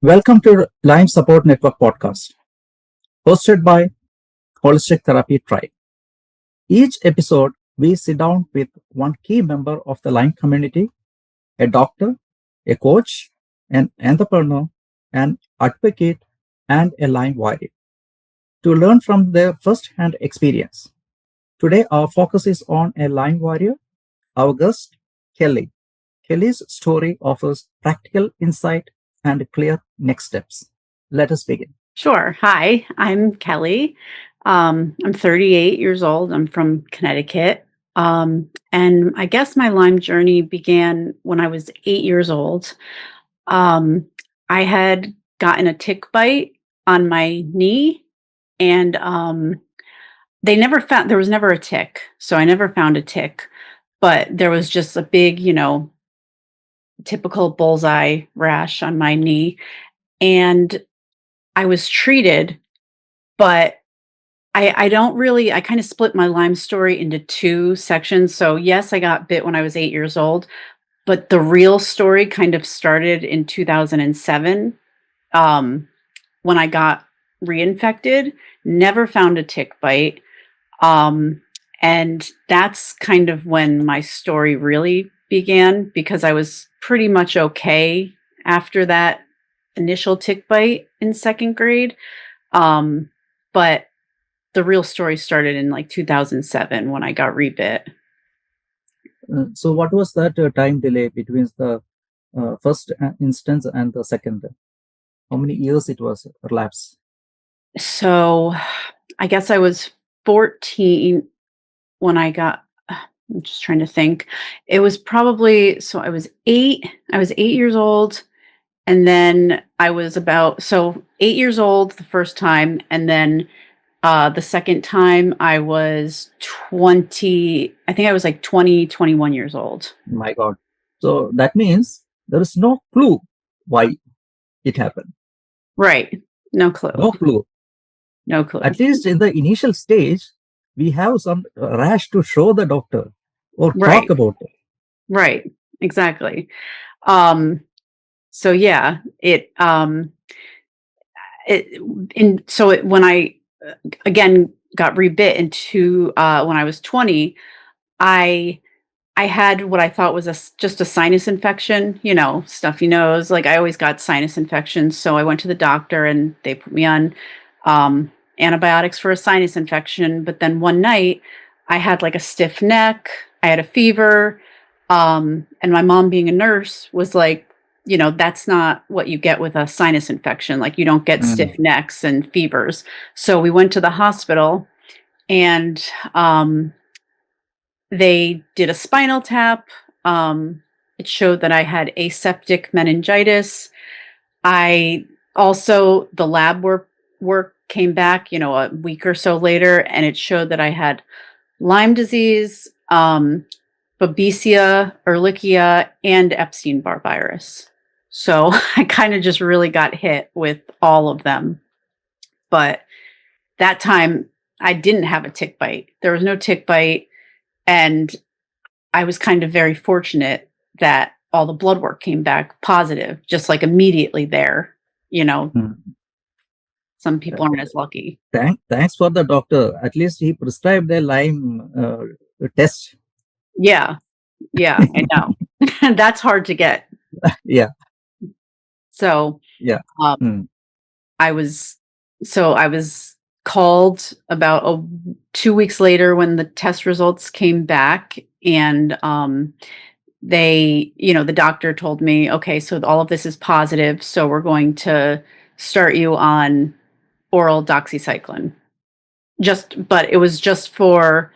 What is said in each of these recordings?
Welcome to Lyme Support Network podcast, hosted by Holistic Therapy Tribe. Each episode, we sit down with one key member of the Lyme community, a doctor, a coach, an entrepreneur, an advocate, and a Lyme warrior to learn from their first-hand experience. Today, our focus is on a Lyme warrior, our guest, Kelly. Kelly's story offers practical insight and clear next steps. Let us begin. Sure. Hi, I'm Kelly. I'm 38 years old. I'm from Connecticut. And I guess my Lyme journey began when I was 8 years old. Um, I had gotten a tick bite on my knee, and there was never a tick. So I never found a tick, but there was just a big, typical bullseye rash on my knee. And I was treated, but I kind of split my Lyme story into two sections. So, yes, I got bit when I was 8 years old, but the real story kind of started in 2007 um, when I got reinfected, never found a tick bite. Um, and that's kind of when my story really began because I was pretty much okay after that initial tick bite in second grade. But the real story started in like 2007 when I got rebit. So, what was that time delay between the first instance and the second? How many years it was elapsed? So I guess I was 14 when I'm just trying to think. It was probably, so I was 8 years old. And then I was so 8 years old the first time. And then the second time I was 20, I think I was like 20, 21 years old. My God. So that means there is no clue why it happened. Right. No clue. No clue. No clue. At least in the initial stage, we have some rash to show the doctor or Right. talk about it. Right. Exactly. So yeah, when I again got rebit into when I was 20, I I had what I thought was just a sinus infection, stuffy nose. Like I always got sinus infections, so I went to the doctor and they put me on um, antibiotics for a sinus infection. But then one night, I had like a stiff neck, I had a fever, and my mom, being a nurse, was like, that's not what you get with a sinus infection. Like you don't get stiff necks and fevers. So we went to the hospital, and they did a spinal tap. It showed that I had aseptic meningitis. I also, the lab work came back, a week or so later, and it showed that I had Lyme disease, Babesia, Ehrlichia, and Epstein-Barr virus. So I kind of just really got hit with all of them. But that time I didn't have a tick bite. There was no tick bite. And I was kind of very fortunate that all the blood work came back positive, just like immediately there. Some people aren't as lucky. Thanks for the doctor. At least he prescribed a Lyme test. Yeah. Yeah, I know. That's hard to get. Yeah. So, Yeah. um, I was I was called about 2 weeks later when the test results came back, and the doctor told me, okay, so all of this is positive, so we're going to start you on oral doxycycline. But it was just for,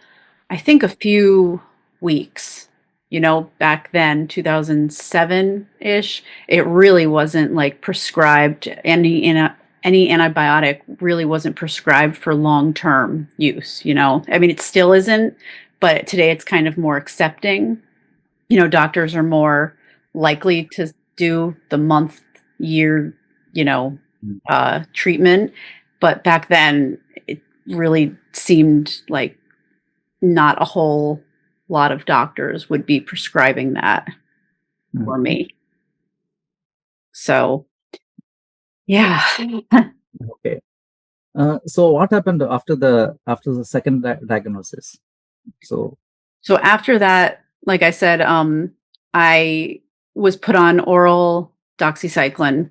I think, a few weeks. Back then, 2007-ish, it really wasn't like prescribed. Any antibiotic really wasn't prescribed for long-term use. I mean, it still isn't, but today it's kind of more accepting. Doctors are more likely to do the month, year, treatment. But back then, it really seemed like not a whole lot of doctors would be prescribing that for me. So Yeah. Okay. So what happened after the second diagnosis? So So after that, like I said, I was put on oral doxycycline,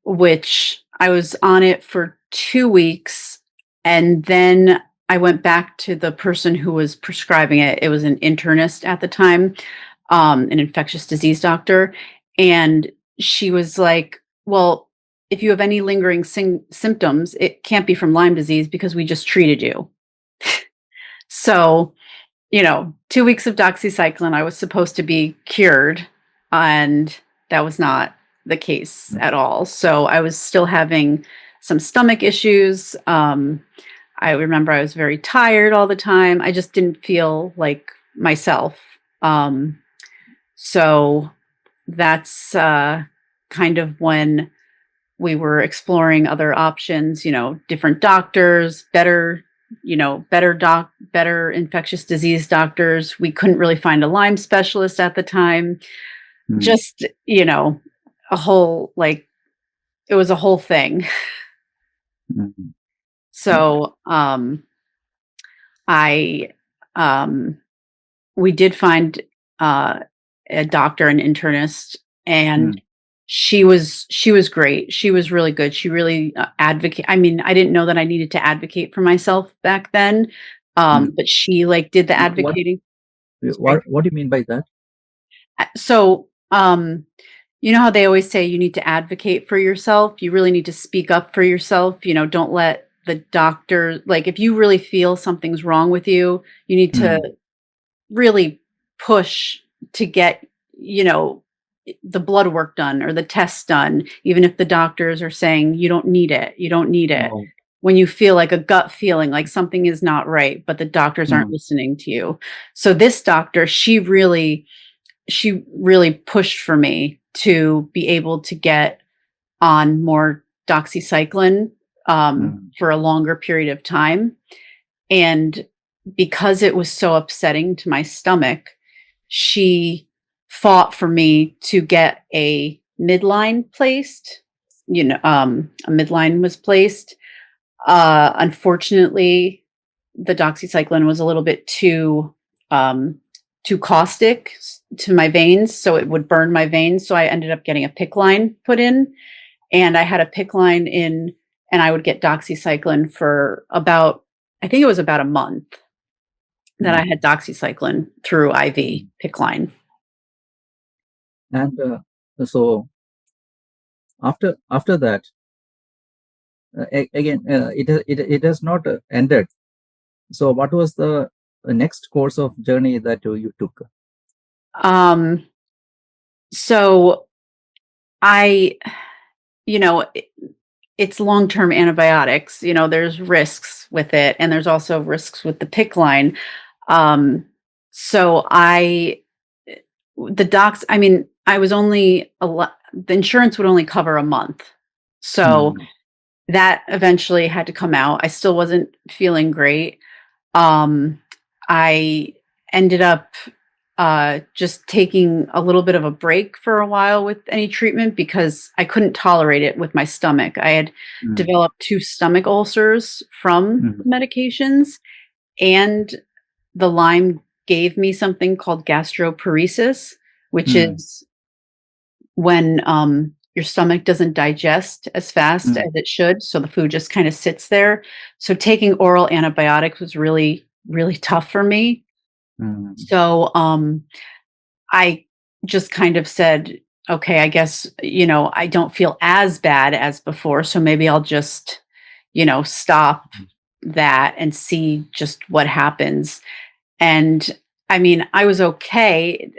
which I was on it for 2 weeks. And then I went back to the person who was prescribing it. It was an internist at the time, an infectious disease doctor. And she was like, well, if you have any lingering symptoms, it can't be from Lyme disease because we just treated you. So 2 weeks of doxycycline, I was supposed to be cured, and that was not the case mm, at all. So I was still having some stomach issues. I remember I was very tired all the time. I just didn't feel like myself. Um, so that's kind of when we were exploring other options, different doctors, better infectious disease doctors. We couldn't really find a Lyme specialist at the time. mm, Just, a whole it was a whole thing. mm, okay. So, I um we did find uh a doctor, an internist, and Mm, she was great. She was really good. She really advocate. I mean, I didn't know that I needed to advocate for myself back then, mm. but she did the What advocating. Sorry. what do you mean by that? So, you know how they always say you need to advocate for yourself. You really need to speak up for yourself. Don't let the doctor, like, if you really feel something's wrong with you, you need to Mm, really push to get, you know, the blood work done or the tests done, even if the doctors are saying you don't need it. You don't need it. oh, When you feel like a gut feeling like something is not right, but the doctors aren't mm, listening to you. So this doctor, she really pushed for me to be able to get on more doxycycline mm, for a longer period of time. And because it was so upsetting to my stomach, she fought for me to get a midline placed. A midline was placed. Unfortunately, the doxycycline was a little bit um, too caustic to my veins, so it would burn my veins. So I ended up getting a PICC line put in, and I had a PICC line in, and I would get doxycycline for about, I think it was about a month that I mm, had doxycycline through IV mm. PICC line. And so after that, again, it has not ended. So what was the next course of journey that you took? Um, so I, you know, it's long-term antibiotics. There's risks with it, and there's also risks with the PICC line. Um, so the docs, I mean, I was only the insurance would only cover a month. So Mm, that eventually had to come out. I still wasn't feeling great. Um, I ended up just taking a little bit of a break for a while with any treatment because I couldn't tolerate it with my stomach. I had mm, developed two stomach ulcers from mm, the medications, and the Lyme gave me something called gastroparesis, which mm, is when your stomach doesn't digest as fast mm, as it should. So the food just kind of sits there. So taking oral antibiotics was really, really tough for me. mm, So I just kind of said, okay, I guess, I don't feel as bad as before. So maybe I'll just, stop that and see just what happens. And I mean, I was okay.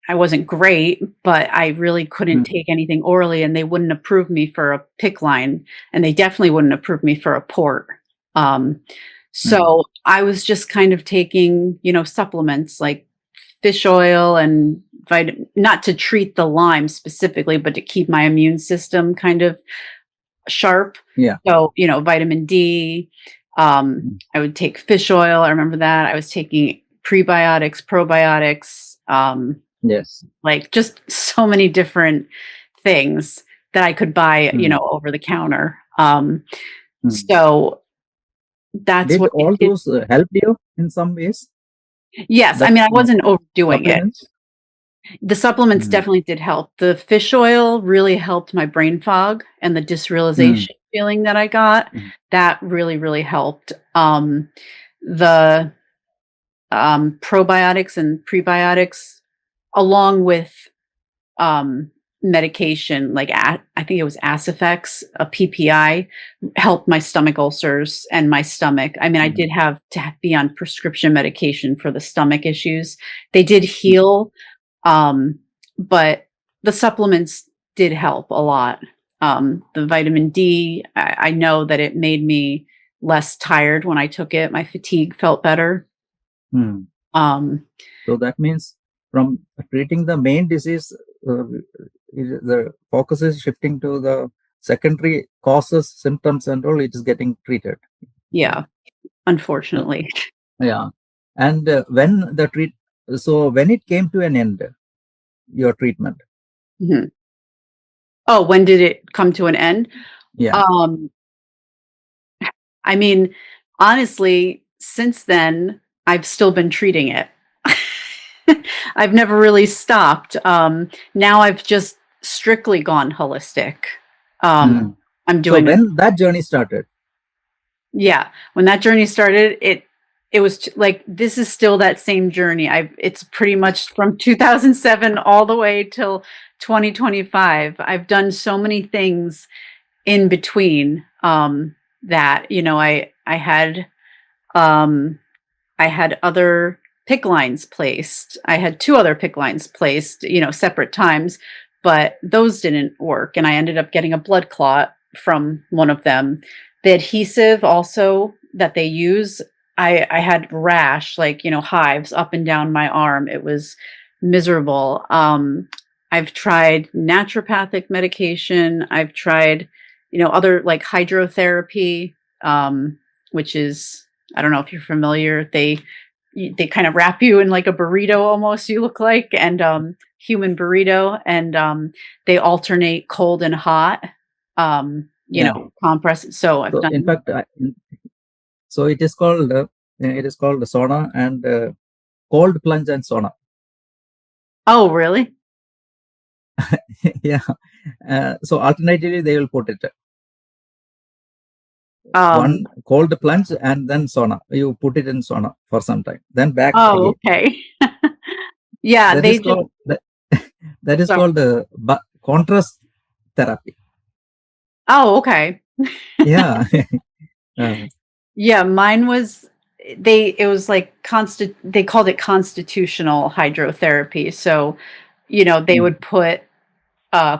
I wasn't great, but I really couldn't mm, take anything orally, and they wouldn't approve me for a PICC line, and they definitely wouldn't approve me for a port. Um, mm, so I was just kind of taking, supplements like fish oil and not to treat the Lyme specifically, but to keep my immune system kind of sharp. yeah. So, vitamin D. Mm, I would take fish oil. I remember that. I was taking prebiotics, probiotics. yes. Like, just so many different things that I could buy, over the counter. So that's Did what all it those help you in some ways? yes, I That mean, I wasn't overdoing it. supplements? The supplements Mm, definitely did help. The fish oil really helped my brain fog and the mm, disrealization feeling that I got. mm, That really, really helped. The probiotics and prebiotics, along with um, medication, like I think it was Acifex, a PPI, helped my stomach ulcers and my stomach. I mean, I mm, did have to be on prescription medication for the stomach issues. They did mm, heal, um, but the supplements did help a lot. The vitamin D, I know that it made me less tired when I took it. My fatigue felt better. mm. Um, So that means from treating the main disease, the focus is shifting to the secondary causes, symptoms, and all. It is getting treated. yeah, Uh, unfortunately. yeah. And so when it came to an end, your treatment. Mhm. Oh, when did it come to an end? Yeah. Um, I mean, honestly, since then, I've still been treating it. I've never really stopped. Now I've just strictly gone holistic. Um, Mm. I'm So doing when that journey started, yeah, when that journey started, it was like this is still that same journey. It's pretty much from 2007 all the way till 2025. I've done so many things in between that um I had other pick lines placed. I had two other pick lines placed, separate times, but those didn't work and I ended up getting a blood clot from one of them. The adhesive also that they use, I had rash, like, hives up and down my arm. It was miserable. I've tried naturopathic medication. I've tried, other like hydrotherapy, which is, I don't know if you're familiar. They kind of wrap you in like a burrito almost. You look like and human burrito, and they alternate cold and hot. yeah. Compress. So I've So in done. fact, so it is called sauna and cold plunge and sauna. Oh, really? Yeah. So alternatively, they will put it one Um. cold plunge and then sauna. You put it in sauna for some time, then back Oh, again. okay. Yeah, That they is just. called that is So. called contrast therapy. Oh, okay. Yeah. Uh, Yeah, mine was it was like they called it constitutional hydrotherapy. So, they mm, would put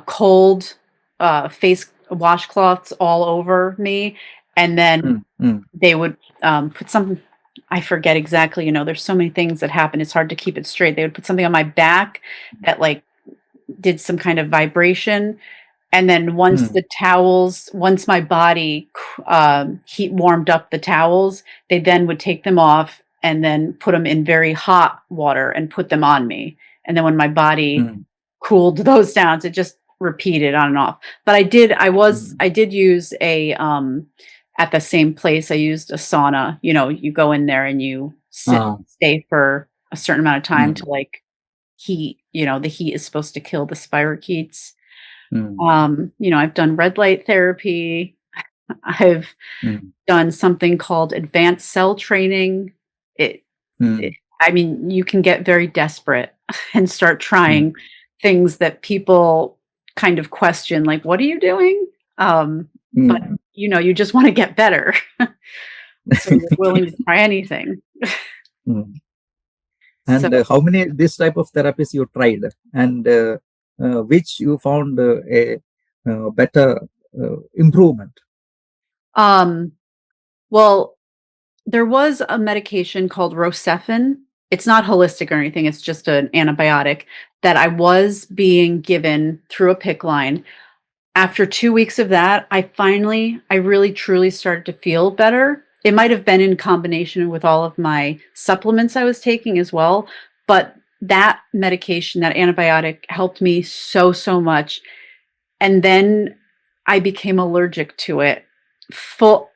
cold face washcloths all over me, and then mm, mm, they would put some. I forget exactly. There's so many things that happen. It's hard to keep it straight. They would put something on my back that like did some kind of vibration, and then mm, once my body heat warmed up the towels, they then would take them off and then put them in very hot water and put them on me. And then when my body mm, cooled those down, it just repeated on and off. But mm. I did use at the same place, I used a sauna. You go in there and you Ah, stay for a certain amount of time mm, to like heat. The heat is supposed to kill the spirochetes. mm, I've done red light therapy. I've mm, done something called advanced cell training. It, it mm, I mean, you can get very desperate and start mm, trying things that people kind of question, like, what are you doing? But mm. you just want to get better. So you're willing to try anything. Mm. So And how many this type of therapies you tried, and which you found a better improvement? um well, there was a medication called Rocephin. It's not holistic or anything, it's just an antibiotic that I was being given through a PICC line. After 2 weeks of that, I really truly started to feel better. It might have been in combination with all of my supplements I was taking as well, but that medication, that antibiotic helped me so, so much. and then I became allergic to it.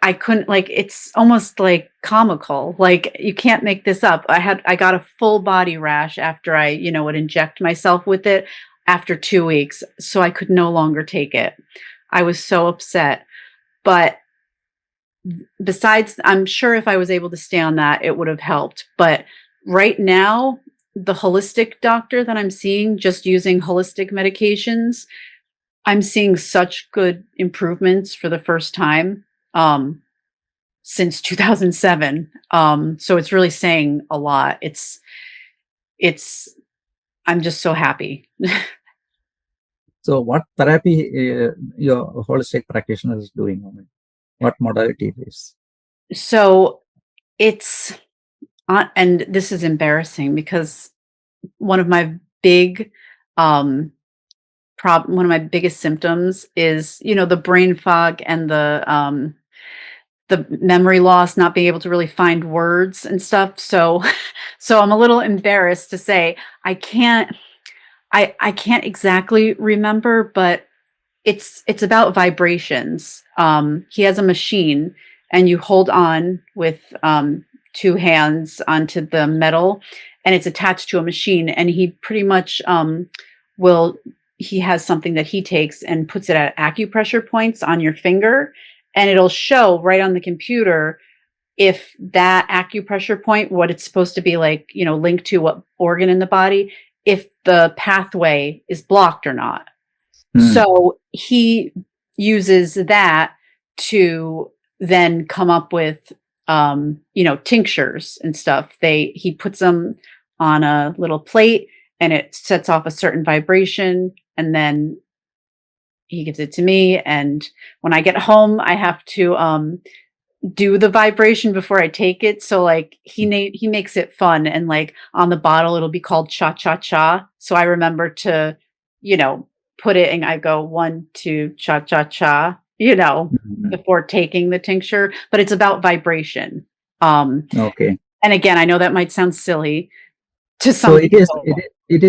I couldn't, like, it's almost like comical. Like, you can't make this up. I got a full body rash after I, would inject myself with it after 2 weeks, so I could no longer take it. I was so upset. But besides, I'm sure if I was able to stay on that, it would have helped. But right now, the holistic doctor that I'm seeing, just using holistic medications, I'm seeing such good improvements for the first time since 2007. So it's really saying a lot. It's I'm just so happy. So what therapy your holistic practitioner is doing on it? What modality it is? So it's and this is embarrassing because one of my big um one of my biggest symptoms is, the brain fog and the memory loss, not being able to really find words and stuff. So so I'm a little embarrassed to say I can't exactly remember, but it's about vibrations. He has a machine, and you hold on with two hands onto the metal, and it's attached to a machine. And he pretty much will. He has something that he takes and puts it at acupressure points on your finger, and it'll show right on the computer if that acupressure point, what it's supposed to be like, linked to what organ in the body, if the pathway is blocked or not. So he uses that to then come up with, tinctures and stuff. He puts them on a little plate, and it sets off a certain vibration, and then he gives it to me. And when I get home, I have to do the vibration before I take it. So like he makes it fun, and like on the bottle it'll be called cha cha cha. So I remember to, you know, put it, and I go 1, 2, cha cha cha, before taking the tincture, but it's about vibration. Okay. And again, I know that might sound silly to So some people. it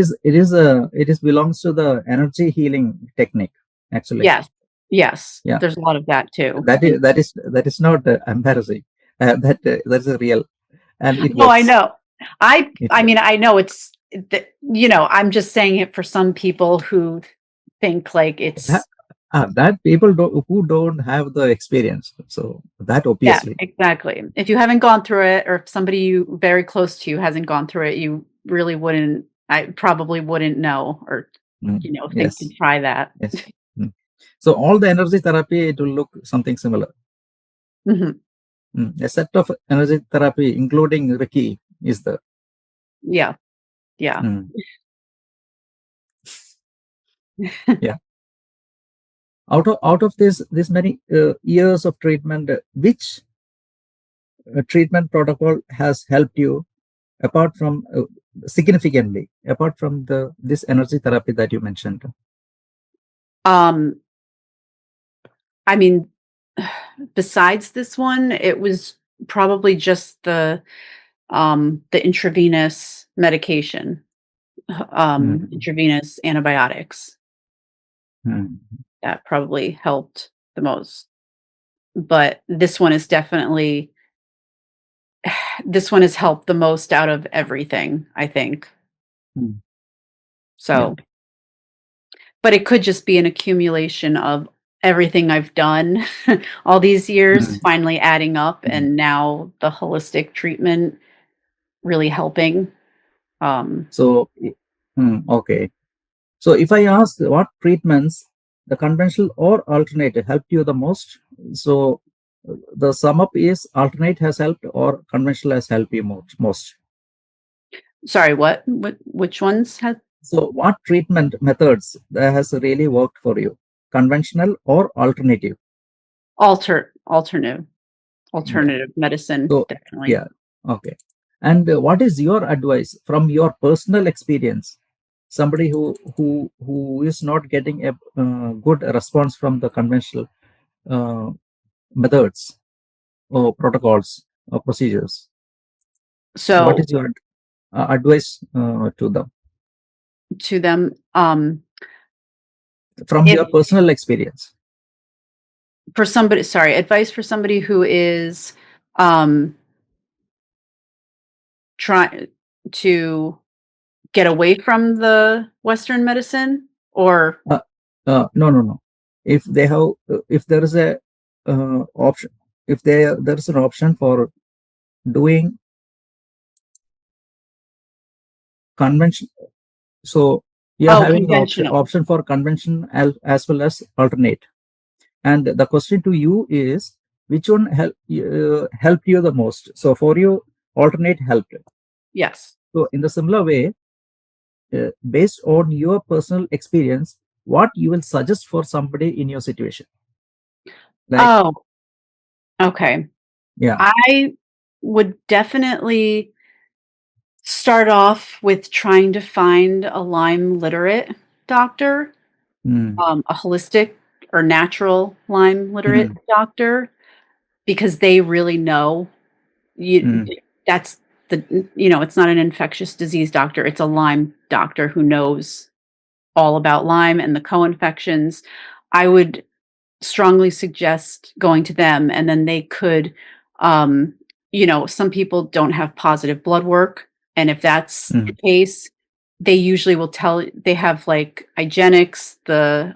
is belongs to the energy healing technique, actually. Yes. Yes. Yeah. There's a lot of that too. That And is not embarrassing. That's a real, and it no, I works. know. It I works. mean, I know I'm just saying it for some people who think like That, it's that people who don't have the experience. So that yeah, obviously. exactly. If you haven't gone through it, or if somebody you very close to you hasn't gone through it, you really wouldn't I probably wouldn't know, or think to Yes. try that. Yes. Mm. So all the energy therapy, it will look something similar. Mhm. A set of energy therapy, including Reiki, is the. Yeah. Yeah. Mm. Yeah. Out of this many years of treatment, which treatment protocol has helped you apart from significantly apart from the this energy therapy that you mentioned? Um I mean, besides this one, it was probably just the intravenous medication, Mm. intravenous antibiotics. Mm. That probably helped the most. But this one is definitely this one has helped the most out of everything, I think. Mm. Yeah. So, but it could just be an accumulation of everything I've done all these years Mm. finally adding up, Mm. and now the holistic treatment really helping. Um, So, okay. So, if I ask what treatments, the conventional or alternate, helped you the most, so the sum up is alternate has helped or conventional has helped you most. Sorry, what? Which ones had So, what treatment methods that has really worked for you, conventional or alternative? alternative Yeah. alternative medicine, So, definitely. yeah, okay. And what is your advice from your personal experience? Somebody who is not getting a good response from the conventional uh, methods or protocols or procedures. So, what So is your advice to them? to them, from If your personal experience. for somebody, sorry, advice for somebody who is um, trying to get away from the Western medicine, or Uh, no. If they have, if there is a option, if there is an option for doing convention, so you are oh, having the conventional. option for convention as well as alternate. And the question to you is, which one helped you the most? So for you, alternate helped. Yes. So in the similar way, based on your personal experience, what you will suggest for somebody in your situation? Like, Oh, okay. yeah. I would definitely start off with trying to find a Lyme literate doctor, Mm, a holistic or natural Lyme literate mm, doctor, because they really know. You mm, that's it's not an infectious disease doctor, it's a Lyme doctor who knows all about Lyme and the co-infections. I would strongly suggest going to them, and then they could, um, some people don't have positive blood work, and if that's the mm, case, they usually will they have like IGenics, the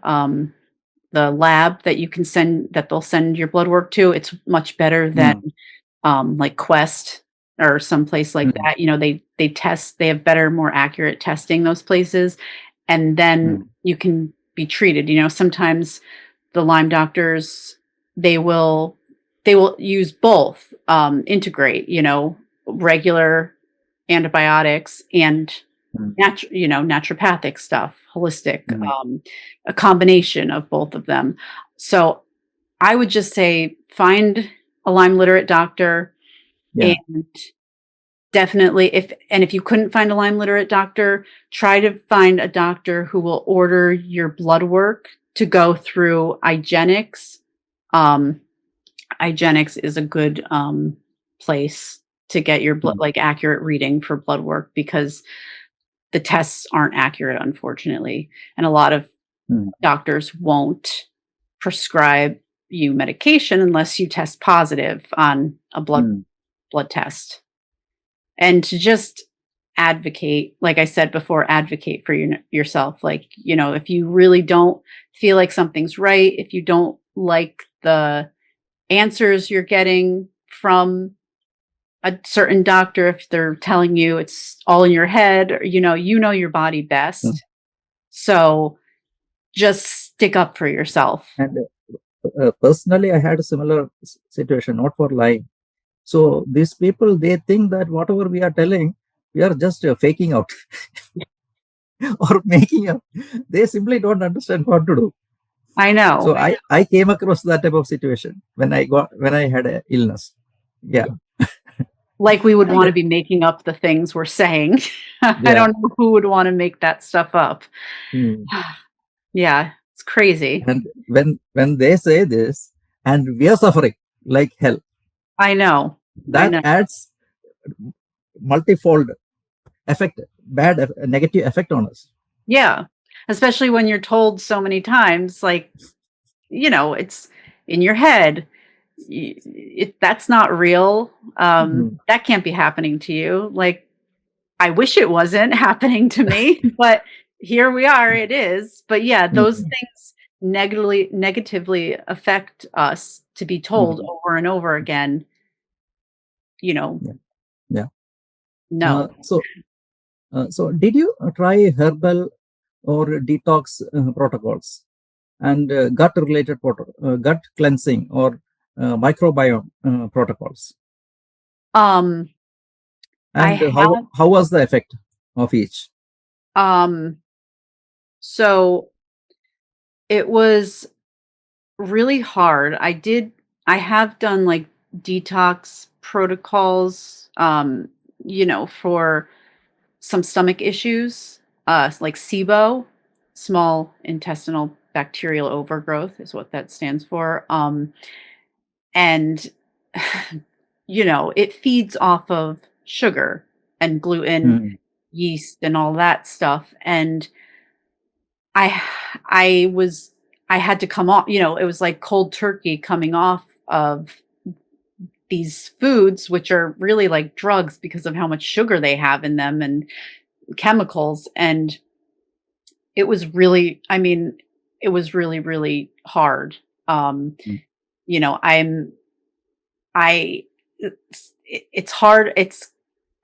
lab that you can send that they'll send your blood work to. It's much better than mm, like Quest or someplace like mm, that. They test, they have better, more accurate testing those places, and then mm, you can be treated. Sometimes the Lyme doctors, they will use both, integrate, regular antibiotics and mm, naturopathic stuff, holistic, mm. a combination of both of them. So I would just say find a Lyme literate doctor, Yeah. and definitely if you couldn't find a Lyme literate doctor, try to find a doctor who will order your blood work to go through IGenics. Um, IGenics is a good place to get your blood, Mm, like accurate reading for blood work, because the tests aren't accurate, unfortunately, and a lot of mm, doctors won't prescribe you medication unless you test positive on a mm, blood test. And to just advocate, like I said before, advocate for yourself. Like, if you really don't feel like something's right, if you don't like the answers you're getting from a certain doctor, if they're telling you it's all in your head, or, your body mm. best. So just stick up for yourself. And personally, I had a similar situation, not for Lyme. So these people, they think that whatever we are telling, we are just faking out or making up. They simply don't understand what to do. I know. So I came across that type of situation when I had a illness. Yeah. Like we would And want to be making up the things we're saying. I yeah. don't know who would want to make that stuff up. Mm. Yeah, it's crazy. And when they say this, and we are suffering like hell, I know. I that know. adds multifold effect, negative effect on us. Yeah. Especially when you're told so many times, like, it's in your head. That's not real. Mm, That can't be happening to you. Like, I wish it wasn't happening to me, but here we are, it is. But yeah, those mm, things negatively affect us to be told mm, over and over again, you know, yeah. Yeah. no. So did you try herbal or detox protocols and gut cleansing or microbiome protocols? Um, I And have, how was the effect of each? um, so it was really hard. I have done like detox protocols, for some stomach issues, like SIBO, small intestinal bacterial overgrowth is what that stands for. And it feeds off of sugar and gluten, Mm, yeast, and all that stuff. And I I had to come off, it was like cold turkey coming off of these foods, which are really like drugs because of how much sugar they have in them and chemicals. And it was really, I mean, it was really, really hard. Um, Mm, you know, I'm I it's hard.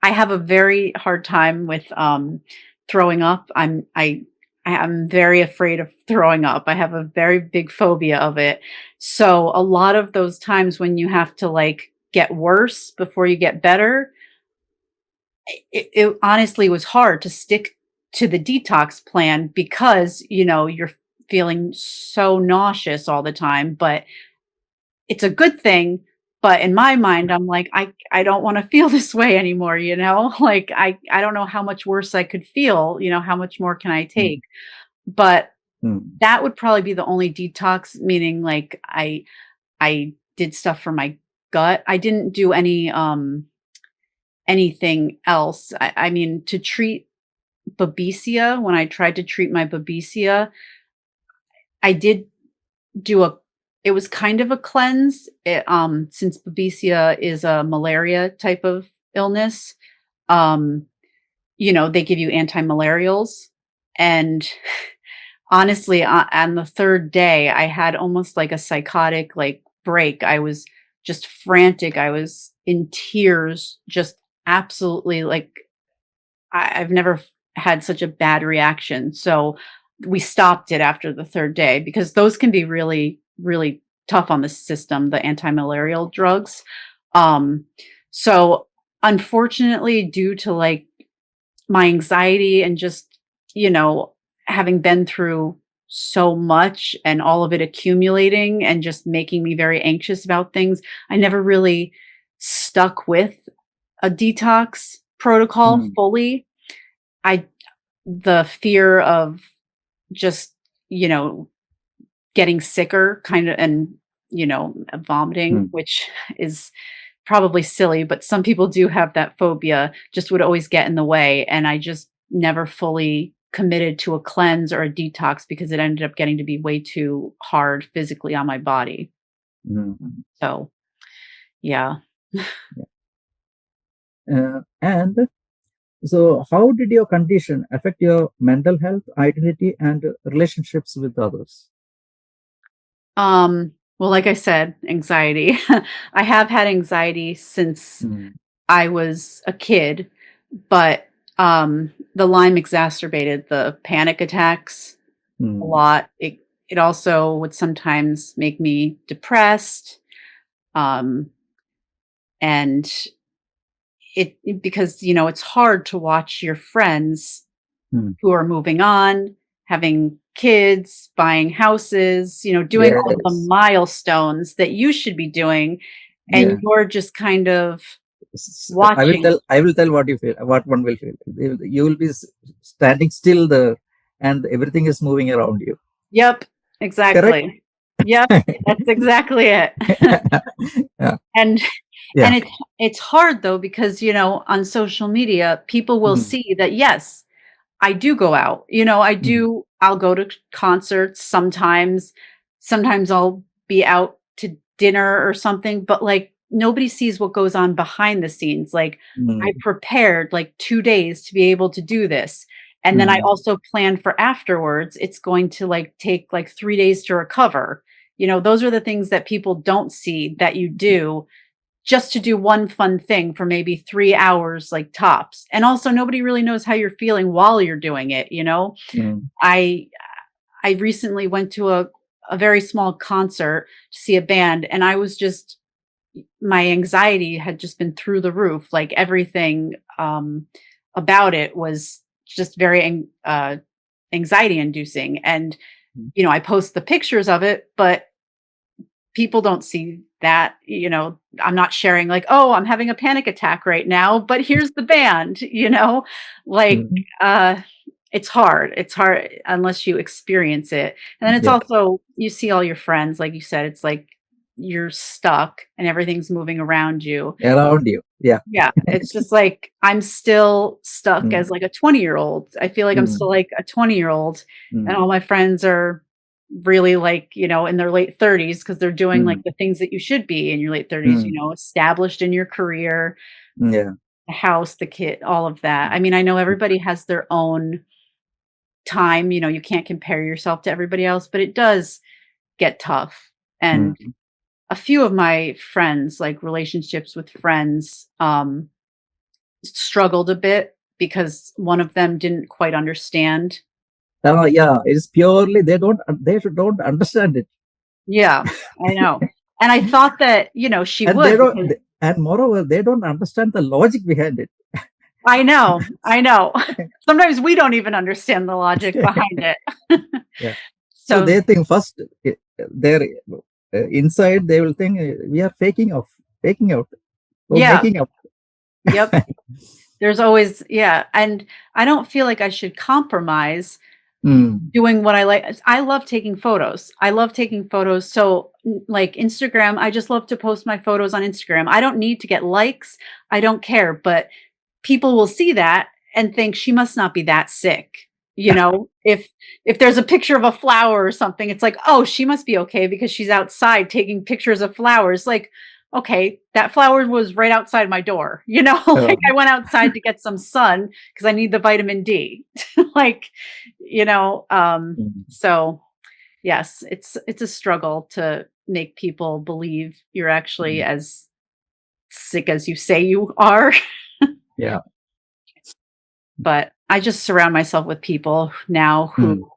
I have a very hard time with throwing up. I'm very afraid of throwing up. I have a very big phobia of it. So a lot of those times when you have to like get worse before you get better, it honestly was hard to stick to the detox plan because, you're feeling so nauseous all the time, but it's a good thing, but in my mind, I'm like, I don't wanna feel this way anymore, you know? Like, I don't know how much worse I could feel, how much more can I take? mm, But mm, that would probably be the only detox, meaning, like, I did stuff for my gut. I didn't do anything else. I mean, to treat Babesia, when I tried to treat my Babesia, I did do a it was kind of a cleanse, since Babesia is a malaria type of illness, um, they give you anti-malarials, and honestly, on the 3rd day, I had almost like a psychotic, like, break. I was just frantic, I was in tears, just absolutely, like, I've never had such a bad reaction. So we stopped it after the 3rd day because those can be really, really tough on the system, the anti-malarial drugs. Um, so unfortunately, due to like my anxiety and just, you know, having been through so much and all of it accumulating and just making me very anxious about things, I never really stuck with a detox protocol mm, fully. I The fear of just, you know, getting sicker kind of and, vomiting, mm, which is probably silly, but some people do have that phobia, just would always get in the way. And I just never fully committed to a cleanse or a detox because it ended up getting to be way too hard physically on my body. mm. So, yeah. And so, how did your condition affect your mental health, identity, and relationships with others? Well, like I said, anxiety. I have had anxiety since Mm, I was a kid, but the Lyme exacerbated the panic attacks a mm, lot. It also would sometimes make me depressed. Um, and because it's hard to watch your friends mm. who are moving on, having kids, buying houses, doing all the Yes. milestones that you should be doing, and Yeah. you're just kind of watching. I will tell what you feel, what one will feel. You will be standing still there, and everything is moving around you. Yep, Correct? exactly. Yep, that's exactly it. Yeah. And Yeah. it's hard though because, on social media, people will Mm, see that, yes, I do go out. mm, I'll go to concerts sometimes. Sometimes I'll be out to dinner or something, but like nobody sees what goes on behind the scenes. Like I mm, prepared like 2 days to be able to do this. And then I mm, also planned for afterwards. It's going to like take like 3 days to recover. Those are the things that people don't see that you do just to do one fun thing for maybe 3 hours, like, tops. And also nobody really knows how you're feeling while you're doing it? mm, I I recently went to a very small concert to see a band, and I was just my anxiety had just been through the roof, like, everything, about it was just very anxiety inducing, and, mm, I post the pictures of it, but people don't see that, I'm not sharing like, "Oh, I'm having a panic attack right now, but here's the band," Like, mm. uh, it's hard unless you experience it, and then it's Yeah. also you see all your friends, like you said, it's like you're stuck and everything's moving around you. Around you. Yeah. Yeah, it's just like I'm still stuck Mm, as like a 20-year-old. I feel like I'm mm, still like a 20-year-old, and mm, all my friends are really like, in their late 30s because they're doing like mm, the things that you should be in your late 30s, mm, established in your career, yeah. the house, the kid, all of that. I mean, I know everybody has their own time, you can't compare yourself to everybody else, but it does get tough. And Mm. a few of my friends, like relationships with friends, struggled a bit because one of them didn't quite understand. Yeah, it's purely they don't understand it. Yeah, I know. And I thought that, she And they would don't because and moreover they don't understand the logic behind it. I know, I know. Sometimes we don't even understand the logic behind it. Yeah. So So, they think first they're inside they will think we are faking out or yeah, making up. yep. There's always, yeah. And I don't feel like I should compromise Mm, doing what I like. I love taking photos. I love taking photos. So, like Instagram, I just love to post my photos on Instagram. I don't need to get likes. I don't care. But people will see that and think she must not be that sick. If there's a picture of a flower or something, it's like, oh, she must be okay because she's outside taking pictures of flowers. Like, okay, that flower was right outside my door. Like uh, I went outside to get some sun because I need the vitamin D. Like, mm, so yes, it's a struggle to make people believe you're actually mm, as sick as you say you are. yeah. But I just surround myself with people now who Mm,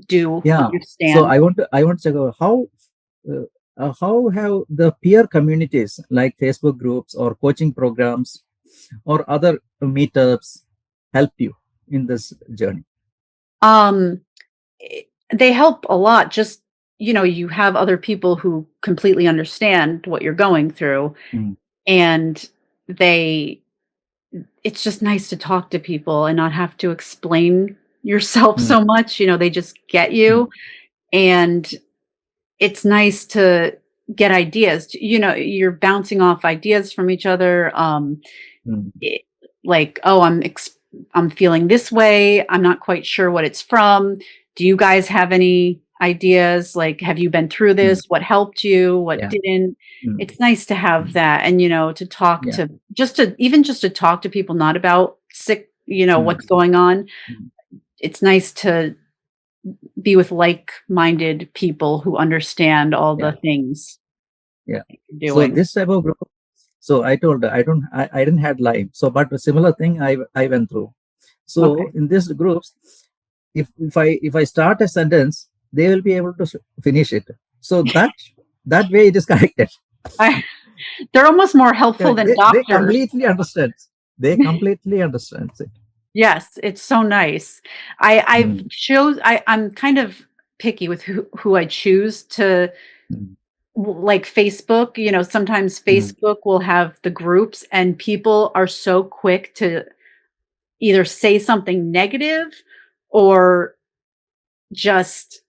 do yeah. So understand. I want to go uh, how have the peer communities like Facebook groups or coaching programs or other meetups helped you in this journey? Um, they help a lot. Just, you have other people who completely understand what you're going through, Mm, and they it's just nice to talk to people and not have to explain yourself mm, so much. They just get mm, you, and it's nice to get ideas. You're bouncing off ideas from each other. mm, it, like, oh, I'm feeling this way. I'm not quite sure what it's from. Do you guys have any ideas? Like, have you been through mm, this? What helped you? What yeah. didn't? Mm, It's nice to have mm, that, and to talk yeah. to just to talk to people, not about sick, Mm, what's going on. mm, It's nice to be with like-minded people who understand all yeah. the things Yeah. you're So doing. this type of group. So I told I didn't had Lyme. So but a similar thing I went through. So Okay. in these groups, if I start a sentence, they will be able to finish it. So that way it is connected. I, they're almost more helpful Yeah, than they doctors. completely understand. They completely understand it. Yes, it's so nice. I've Mm, chose I'm kind of picky with who I choose to mm, like Facebook, sometimes mm, Facebook will have the groups and people are so quick to either say something negative or just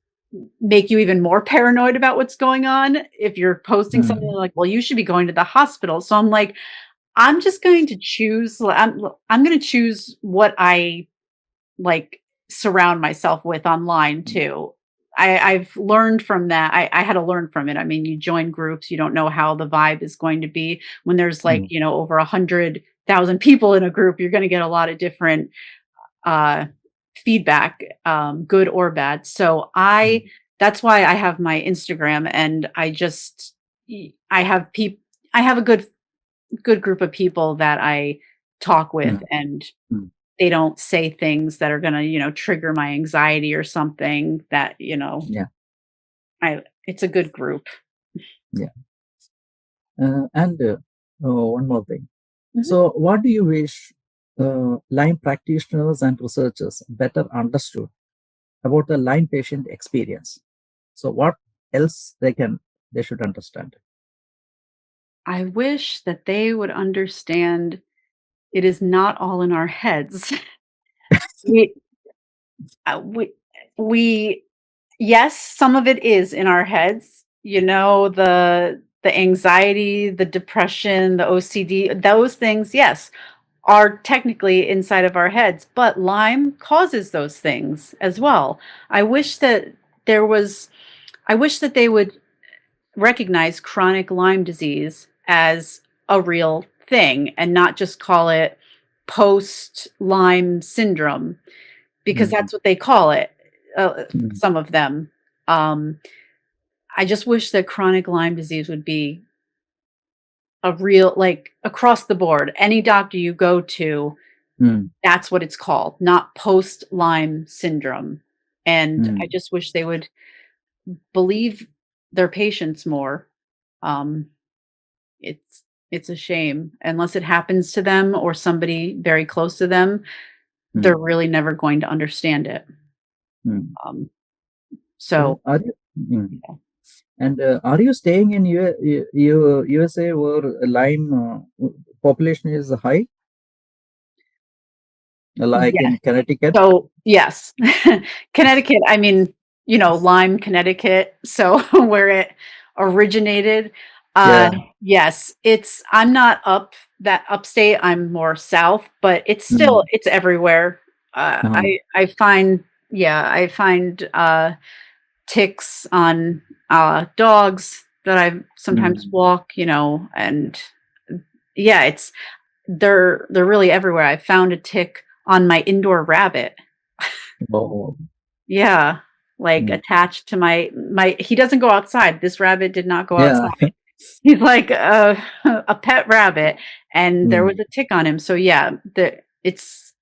make you even more paranoid about what's going on. If you're posting something mm, like, well, you should be going to the hospital. So I'm like, I'm just going to choose, I'm going to choose what I like surround myself with online mm, too. I've learned from that. I had to learn from it. I mean, you join groups, you don't know how the vibe is going to be. When there's like, mm, over 100,000 people in a group, you're going to get a lot of different uh, feedback, good or bad. So mm, that's why I have my Instagram, and I have people, I have a good group of people that I talk with, mm, and mm, they don't say things that are gonna, trigger my anxiety or something that, yeah, it's a good group. yeah. And one more thing. Mhm. So, what do you wish Lyme practitioners and researchers better understood about the Lyme patient experience? So, what else they should understand? I wish that they would understand it is not all in our heads. We we we yes, some of it is in our heads, the anxiety, the depression, the OCD, those things, yes, are technically inside of our heads, but Lyme causes those things as well. I wish that there was I wish that they would recognize chronic Lyme disease as a real thing and not just call it post Lyme syndrome, because Mm, that's what they call it. mm, Some of them. Um, I just wish that chronic Lyme disease would be a real, like, across the board. Any doctor you go to, mm, that's what it's called, not post Lyme syndrome. And I mm. just wish they would believe their patients more. Um, it's a shame unless it happens to them or somebody very close to them, they're Mm, really never going to understand it. mm. Um, so Are you, mm. yeah. And are you staying in USA where Lyme population is high, like Yes. in Connecticut? So, yes. Connecticut, I mean, Lyme, Connecticut, so where it originated. Uh, Yeah. yes, I'm not that upstate, I'm more south, but Mm, it's everywhere. uh-huh. I find yeah, I find, ticks on, dogs that I sometimes Mm. walk, and yeah, they're really everywhere. I found a tick on my indoor rabbit. Oh, Yeah, like, mm. attached to my he doesn't go outside. This rabbit did not go Yeah. outside. He's like a pet rabbit, and there was Mm, a tick on him. So, yeah, it's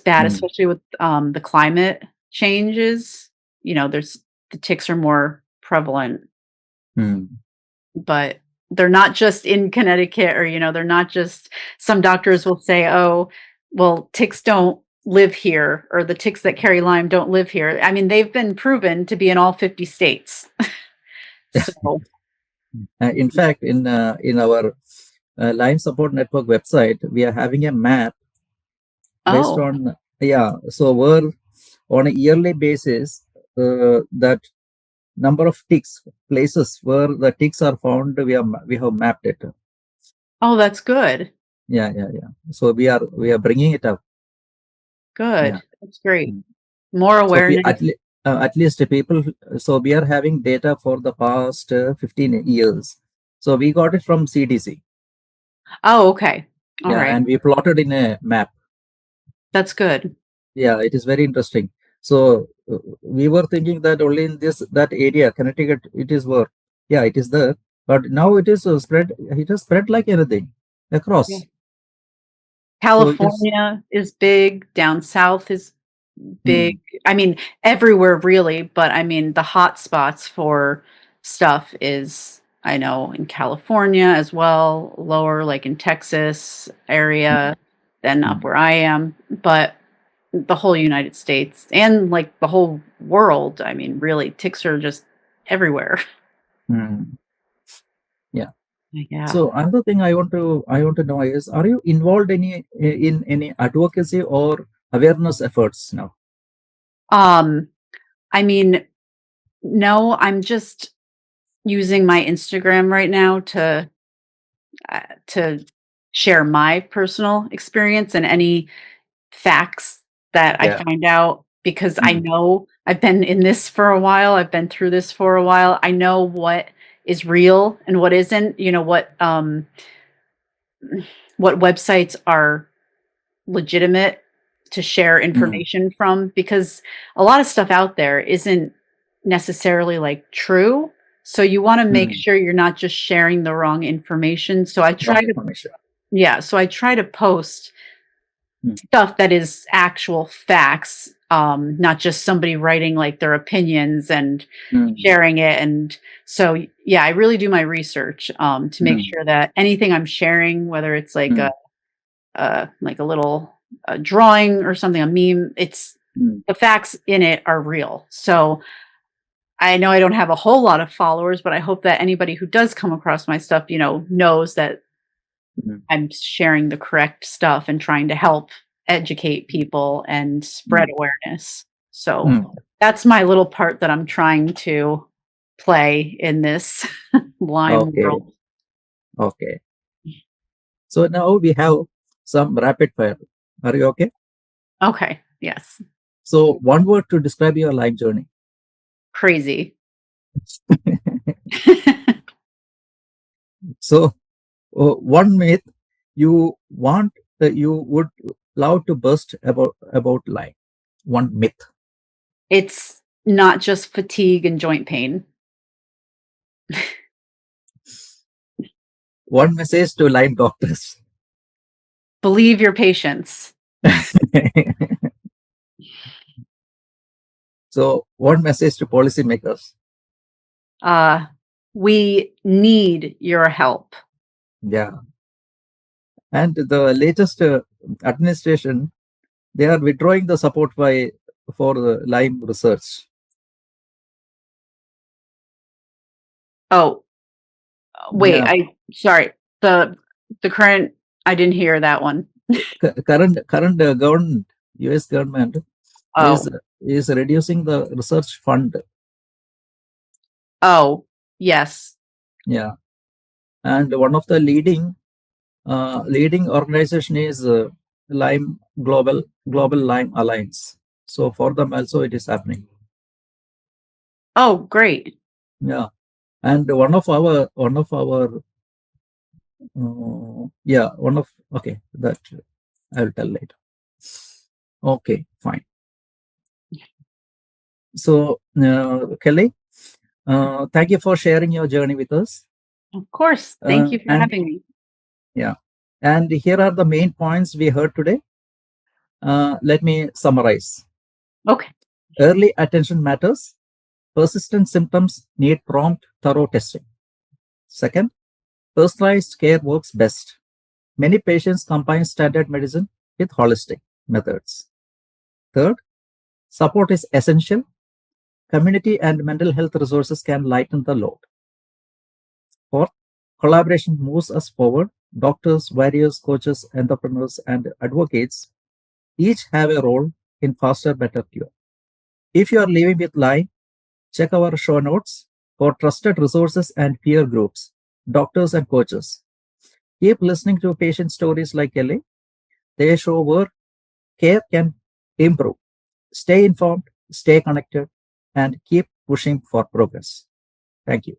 bad, mm, especially with, the climate changes. There's the ticks are more prevalent, mm. but they're not just in Connecticut, or, they're not just some doctors will say, "Oh, well, ticks don't live here," or the ticks that carry Lyme don't live here. I mean, they've been proven to be in all 50 states. So, In fact, in our Lyme Support Network website, we are having a map based oh, on, yeah. So we're on a yearly basis, that number of ticks, places where the ticks are found, we have mapped it. oh, that's good. Yeah, yeah, yeah. So we are bringing it up. Yeah. Good. That's great. Mm. More So awareness. at least the people. So we are having data for the past 15 years. So we got it from CDC. Oh, okay. All Yeah, right. and we plotted in a map. That's good. Yeah, it is very interesting. So we were thinking that only in this that area, Connecticut, it is where. Yeah, it is there. But now it is spread. It has spread like anything Yeah. across. So it is. California is big, down south is big. Mm, I mean, everywhere really, but I mean, the hot spots for stuff is, I know, in California as well, lower like in Texas mm, area than up mm, where I am, but the whole United States and like the whole world. I mean, really, ticks are just everywhere. mm. Yeah. Yeah. So another thing I want to know is, are you involved in any advocacy or awareness efforts now? Um, I mean, no, I'm just using my Instagram right now to share my personal experience and any facts that I Yeah. find out, because I Mm, know I've been in this for a while. I've been through this for a while. I know what is real and what isn't, what websites are legitimate to share mm, information from, because a lot of stuff out there isn't necessarily like true. So you want to make mm. sure you're not just sharing the wrong information. So I try Wrong to information. yeah, so I try to post Mm, stuff that is actual facts, not just somebody writing like their opinions and mm, sharing it. And so, yeah, I really do my research, to make mm, sure that anything I'm sharing, whether it's like mm, a little drawing or something, a meme, it's mm, the facts in it are real. So I know I don't have a whole lot of followers, but I hope that anybody who does come across my stuff, knows that mm, I'm sharing the correct stuff and trying to help educate people and spread mm, awareness. So mm, that's my little part that I'm trying to. play in this Lyme Okay. world. Okay. So now we have some rapid fire. Are you okay? Okay. Yes. So one word to describe your Lyme journey. Crazy. So one myth you want that you would love to burst about Lyme. One myth. It's not just fatigue and joint pain. One message to Lyme doctors. Believe your patients. So one message to policymakers. We need your help. Yeah. And the latest administration, they are withdrawing the support for the Lyme research. Oh, wait, Yeah. sorry. The current, I didn't hear that one. Current government, US government is Oh, reducing the research fund. oh, yes. Yeah. And one of the leading organization is Lyme Global Lyme Alliance. So for them also it is happening. Oh, great. Yeah. And one of our okay, that I will tell later. Okay, fine. So Kelly, thank you for sharing your journey with us. Of course. Thank you for And having me. yeah, and here are the main points we heard today. Let me summarize. Okay. Early attention matters. Persistent symptoms need prompt, thorough testing. Second, personalized care works best. Many patients combine standard medicine with holistic methods. Third, support is essential. Community and mental health resources can lighten the load. Fourth, collaboration moves us forward. Doctors, warriors, coaches, entrepreneurs, and advocates each have a role in faster, better cure. If you are living with Lyme, check our show notes for trusted resources and peer groups, doctors and coaches. Keep listening to patient stories like Kelly. They show where care can improve. Stay informed, stay connected, and keep pushing for progress. Thank you.